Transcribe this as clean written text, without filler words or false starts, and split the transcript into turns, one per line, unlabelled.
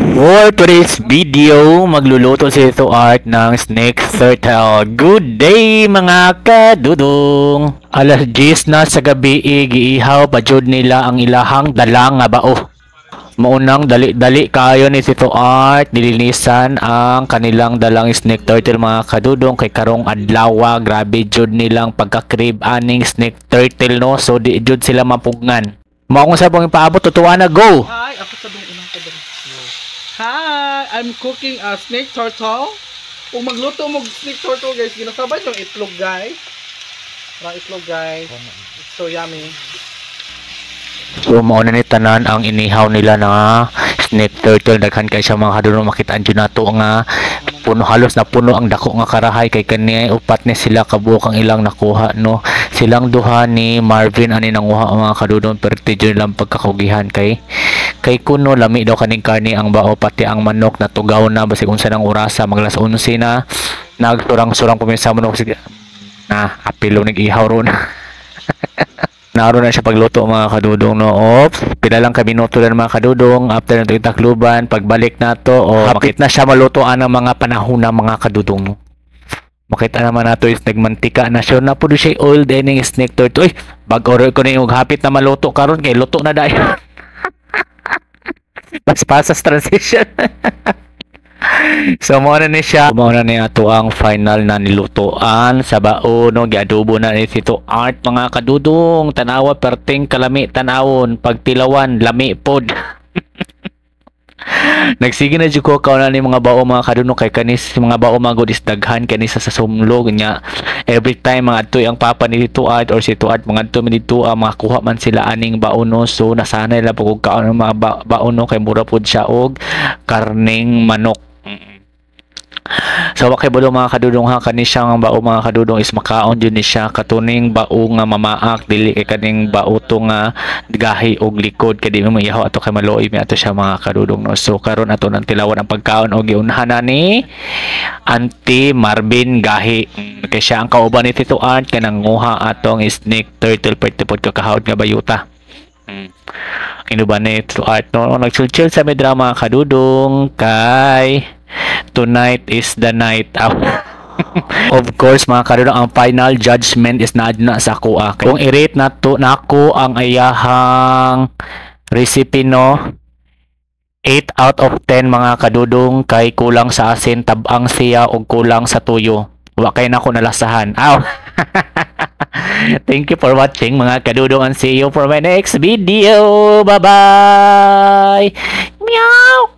For today's video, magluluto si Ito Art ng snake turtle. Good day mga kadudong! Alas 10 na sa gabi, giihaw pa jud nila ang ilahang dalang nga bao. Maunang dali-dali kayo ni Ito Art, nilinisan ang kanilang dalang snake turtle mga kadudong kay karong adlaw. Grabe jud nilang pagka-crib aning snake turtle no, so di jud sila mapugngan. Mao kung sa pong ipaabot, tutuan na, go!
Hi, ako sa buong unang kadang. Hi, I'm cooking a snake turtle. Kung magluto mo snake turtle guys, ginasabay yung itlog guys. Parang itlog guys. It's so yummy.
So mauna ni tanan ang inihaw nila na snake turtle. Daghan kay siya mga kadulong, makitaan dyan nato nga puno, halos na puno ang dako nga karahay kay kani upat ni sila kabuok ang ilang nakuha no. Silang duha ni Marvin ani nanguha ang mga kadudong, pero tidyo lang pagkakugihan kay kuno lami daw kaning karni ang bao, pati ang manok na tugaw na basig unsa nang orasa, maglas 11 na nagturang-surang puminsa manok na apilo nag-ihaw ron. Naroon na siya pagluto mga kadudong no. Pila lang kami minuto lang mga kadudong after nato itakluban, pagbalik nato hapit na siya malutoan ang mga panahon na mga kadudong no. Makita naman nato is nagmantika na siya na po siya oil dining snake turtle. Uy, bag-order ko na yung hapit na maluto karon kay luto na dahil. Paspas transition. So mo na ni siya, mo na ni ato ang final na nilutoan sa bao no, giadobo na ni Ito Art mga kadudong. Tanawa perting kalami tanawon, pagtilawan lami pod. Nagsige na jud ko kauna ni mga bao mga kadudong kay kanis mga bao mga godis daghan kanisa sa sumlog nya. Every time mga adto ang papa ni Ito Art or si Ito Art mga adto man dito mga kuha man sila aning bao no. So nasanay la pag kaon ng mga bao no kay mura pod siya og karning manok. So wakay bulo mga kadudong ha, kani siya nga bao mga kadudong is makaon jud ni siya katuning bao nga mamaak, dili kay kaning bao to nga gahi og likod kay di mo ihaw ato kay maluoy mi ato siya mga kadudong no. So karon ato nang tilawan ang pagkaon og giunhan na ni Auntie Marvin gahi kay siya ang kauban ni Ito Art kanang nguha atong snake turtle pertipod kakahawd nga bayuta. Inuban ni Ito Art no, nagchill sa may drama kadudong kay tonight is the night out. Of course mga kadudong, ang final judgment is na sa kuha. Kung i-rate na to nako ang ayahang recipe no, 8 out of 10 mga kadudong kay kulang sa asin, tabang siya o kulang sa tuyo. Wa kay nako nalasahan. Aw. Thank you for watching mga kadudong, and see you for my next video. Bye bye. Meow.